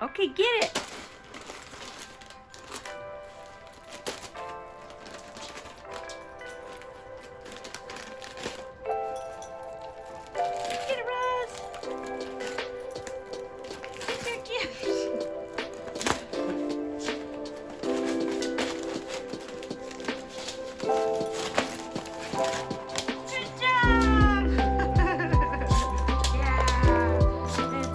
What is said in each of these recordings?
Okay, get it. Get it, Roz. Get your gift. Good job. Yeah, it's a moose.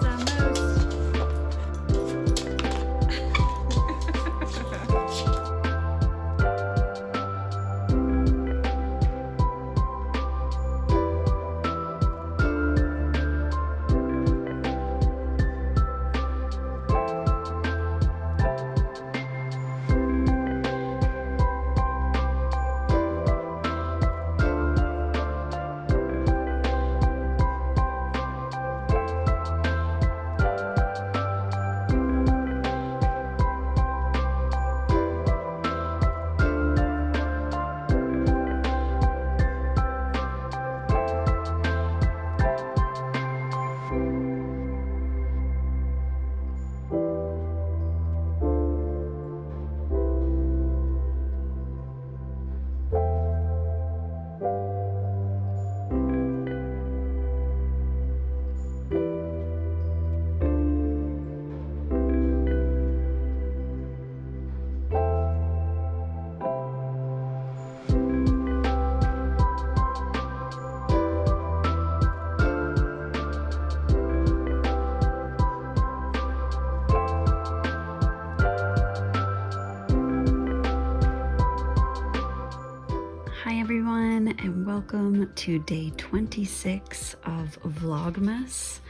Hi everyone, and welcome to day 26 of Vlogmas.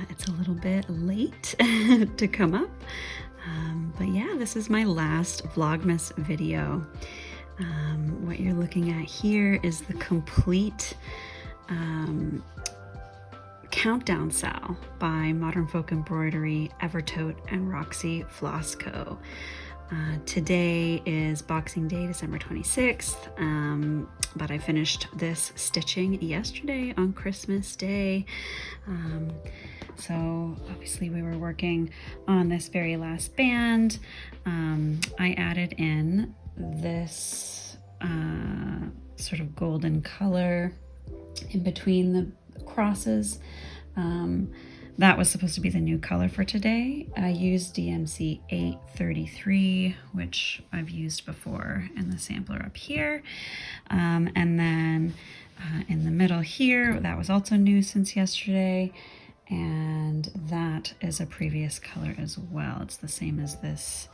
It's a little bit late to come up, but yeah, this is my last Vlogmas video. What you're looking at here is the complete countdown sal by Modern Folk Embroidery, Evertote, and Roxy Floss Co. Today is Boxing Day, December 26th, but I finished this stitching yesterday on Christmas Day. So obviously we were working on this very last band. I added in this sort of golden color in between the crosses. That was supposed to be the new color for today. I used DMC 833, which I've used before in the sampler up here. And then in the middle here, that was also new since yesterday. And that is a previous color as well. It's the same as this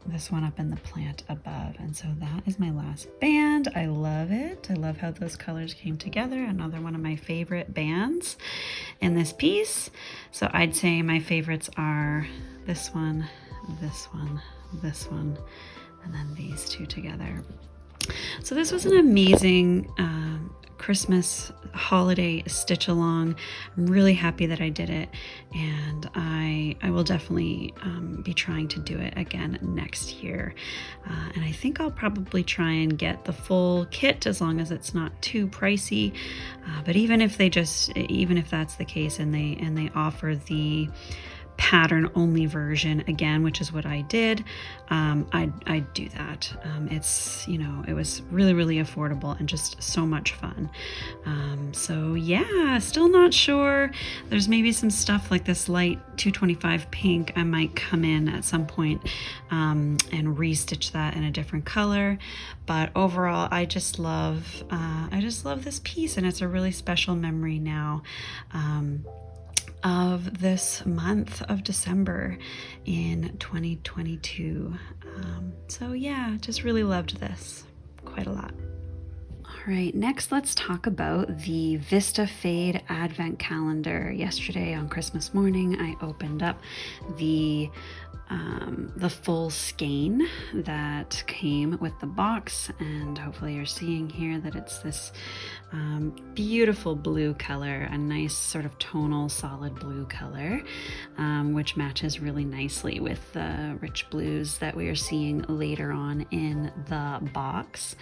this one up in the plant above. And so that is my last band. I love it. I love how those colors came together. Another one of my favorite bands in this piece. So I'd say my favorites are this one, this one, this one, and then these two together. So this was an amazing Christmas holiday stitch along. I'm really happy that I did it, and I will definitely be trying to do it again next year. And I think I'll probably try and get the full kit as long as it's not too pricey. But even if that's the case and they offer the pattern only version again, which is what I did, I'd do that. It's, you know, it was really affordable and just so much fun. So yeah, still not sure. There's maybe some stuff like this light 225 pink. I might come in at some point and restitch that in a different color. But overall, I just love this piece, and it's a really special memory now. Of this month of December in 2022. So yeah, just really loved this quite a lot. All right, next let's talk about the Vista Fade Advent Calendar. Yesterday on Christmas morning, I opened up the full skein that came with the box, and hopefully you're seeing here that it's this beautiful blue color, a nice sort of tonal solid blue color, which matches really nicely with the rich blues that we are seeing later on in the box.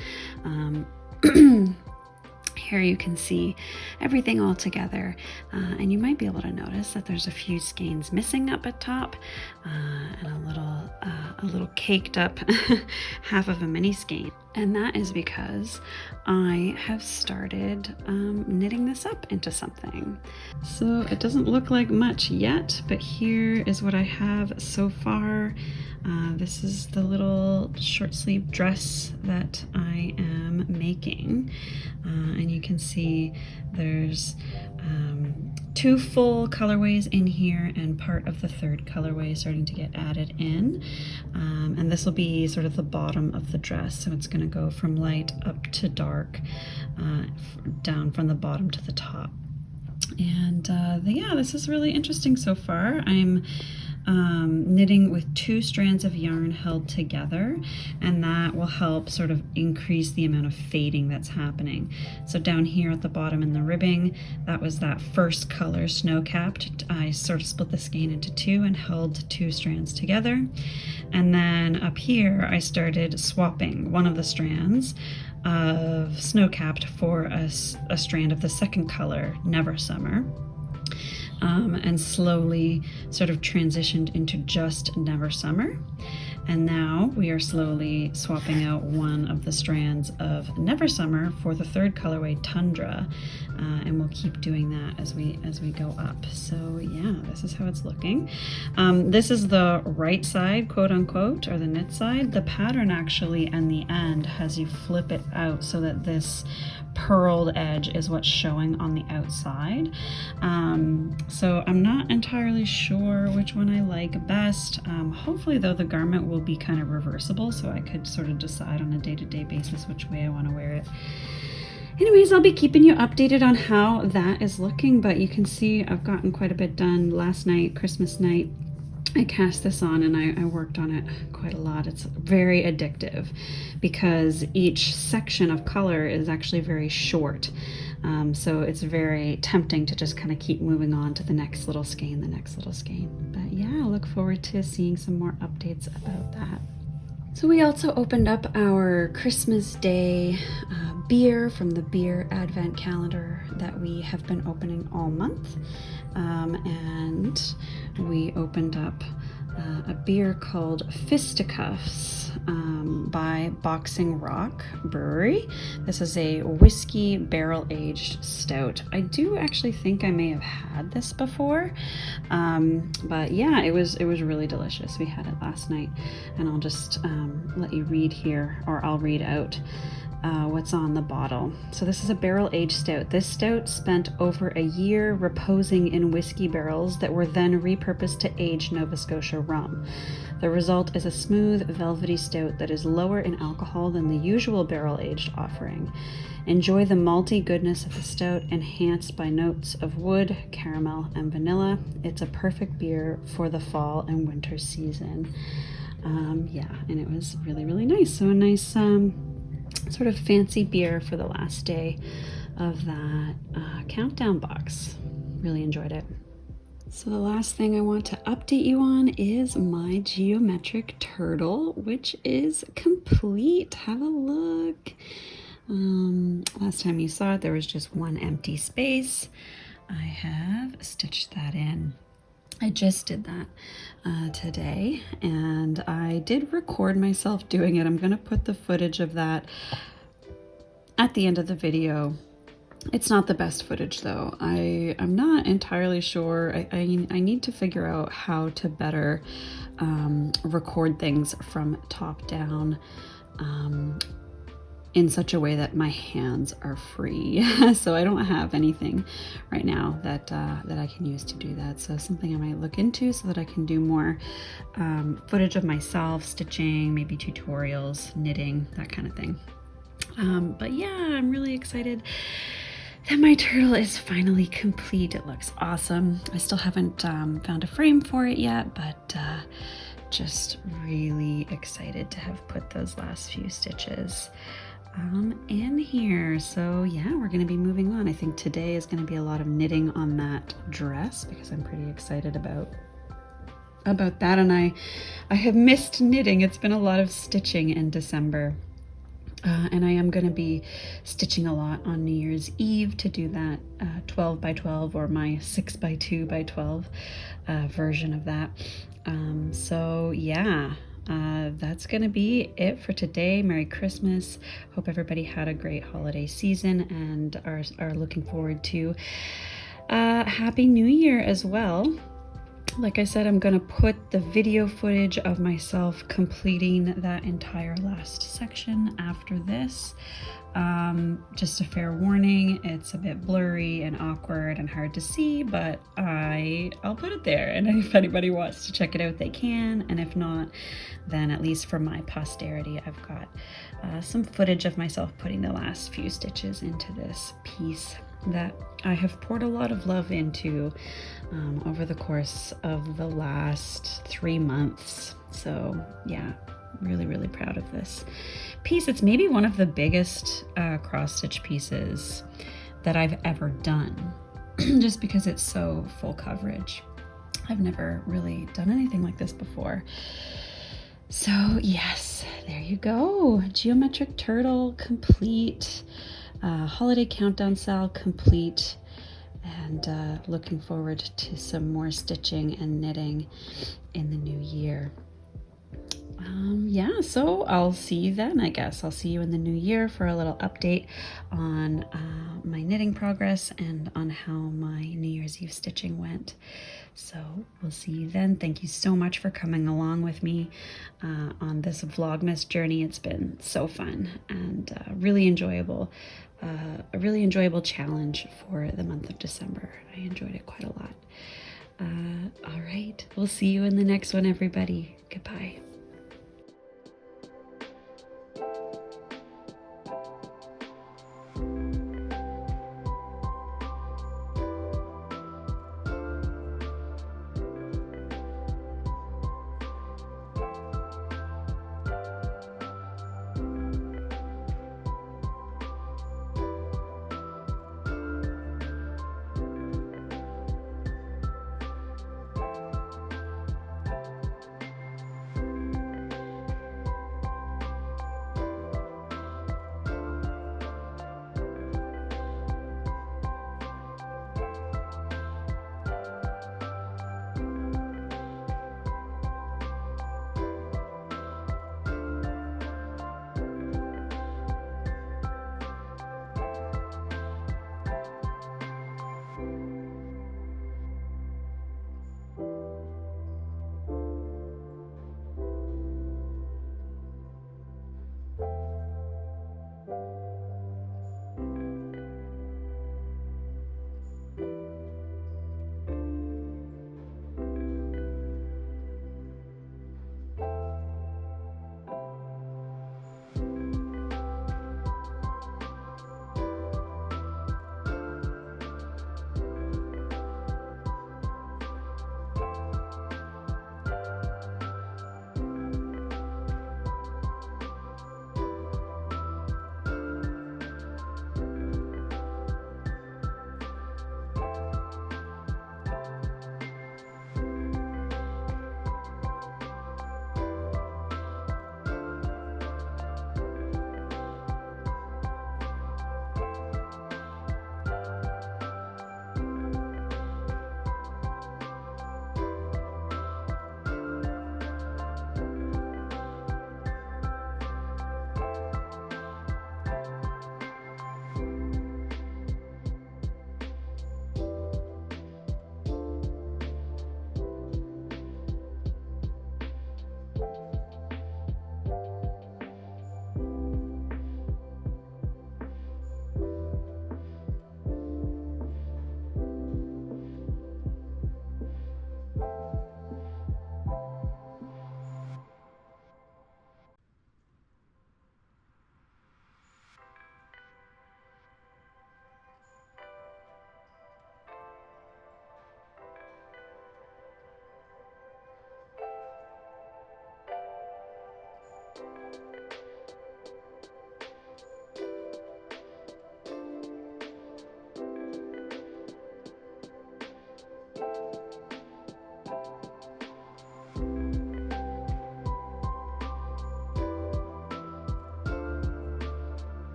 Here you can see everything all together, and you might be able to notice that there's a few skeins missing up at top, and a little caked up half of a mini skein. And that is because I have started knitting this up into something. So it doesn't look like much yet, but here is what I have so far. This is the little short sleeve dress that I am making. And you can see there's 2 full colorways in here and part of the 3rd colorway starting to get added in. And this will be sort of the bottom of the dress. So it's going to go from light up to dark, down from the bottom to the top. And yeah, this is really interesting so far. I'm knitting with 2 strands of yarn held together, and that will help sort of increase the amount of fading that's happening. So down here at the bottom in the ribbing, that was that first color, Snow Capped. I sort of split the skein into 2 and held 2 strands together. And then up here, I started swapping one of the strands of Snow Capped for a strand of the 2nd color, Never Summer. And slowly sort of transitioned into just Never Summer. And now we are slowly swapping out one of the strands of Never Summer for the 3rd colorway, Tundra. And we'll keep doing that as we go up. So yeah, this is how it's looking. This is the right side, quote unquote, or the knit side. The pattern actually in the end has you flip it out so that this purled edge is what's showing on the outside. So I'm not entirely sure which one I like best. Hopefully though, the garment will be kind of reversible, so I could sort of decide on a day-to-day basis which way I want to wear it. Anyways, I'll be keeping you updated on how that is looking, but you can see I've gotten quite a bit done. Last night, Christmas night, I cast this on and I worked on it quite a lot. It's very addictive because each section of color is actually very short. So it's very tempting to just kind of keep moving on to the next little skein, the next little skein. But yeah, I look forward to seeing some more updates about that. So we also opened up our Christmas Day beer from the beer advent calendar that we have been opening all month. And we opened up a beer called Fisticuffs by Boxing Rock Brewery. This is a whiskey barrel-aged stout. I do actually think I may have had this before, but yeah, it was really delicious. We had it last night, and I'll just let you read here, or I'll read out what's on the bottle. So this is a barrel-aged stout. This stout spent over a year reposing in whiskey barrels that were then repurposed to age Nova Scotia rum. The result is a smooth, velvety stout that is lower in alcohol than the usual barrel-aged offering. Enjoy the malty goodness of the stout, enhanced by notes of wood, caramel, and vanilla. It's a perfect beer for the fall and winter season. Yeah, and it was really, really nice. So a nice sort of fancy beer for the last day of that countdown box. Really enjoyed it. So the last thing I want to update you on is my geometric turtle, which is complete. Have a look. Last time you saw it, there was just one empty space. I have stitched that in. I just did that today, and I did record myself doing it. I'm going to put the footage of that at the end of the video. It's not the best footage though. I'm not entirely sure. I need to figure out how to better record things from top down in such a way that my hands are free. So I don't have anything right now that I can use to do that. So something I might look into so that I can do more footage of myself stitching, maybe tutorials, knitting, that kind of thing. But yeah, I'm really excited that my turtle is finally complete. It looks awesome. I still haven't found a frame for it yet, but just really excited to have put those last few stitches in here. So yeah, we're going to be moving on. I think today is going to be a lot of knitting on that dress because I'm pretty excited about that, and I have missed knitting. It's been a lot of stitching in December. And I am going to be stitching a lot on New Year's Eve to do that 12 by 12 or my 6 by 2 by 12 version of that. So yeah, that's going to be it for today. Merry Christmas. Hope everybody had a great holiday season and are looking forward to Happy New Year as well. Like I said, I'm gonna put the video footage of myself completing that entire last section after this. Just a fair warning, it's a bit blurry and awkward and hard to see, but I'll put it there, and if anybody wants to check it out, they can, and if not, then at least for my posterity, I've got some footage of myself putting the last few stitches into this piece that I have poured a lot of love into over the course of the last 3 months. So yeah, really proud of this piece. It's maybe one of the biggest cross stitch pieces that I've ever done, just because it's so full coverage. I've never really done anything like this before. So yes, there you go. Geometric turtle complete. Holiday countdown cell complete, and looking forward to some more stitching and knitting in the new year. Yeah, so I'll see you then, I guess. I'll see you in the new year for a little update on my knitting progress and on how my New Year's Eve stitching went. So we'll see you then. Thank you so much for coming along with me on this Vlogmas journey. It's been so fun and really enjoyable. A really enjoyable challenge for the month of December. I enjoyed it quite a lot. All right, we'll see you in the next one, everybody. Goodbye.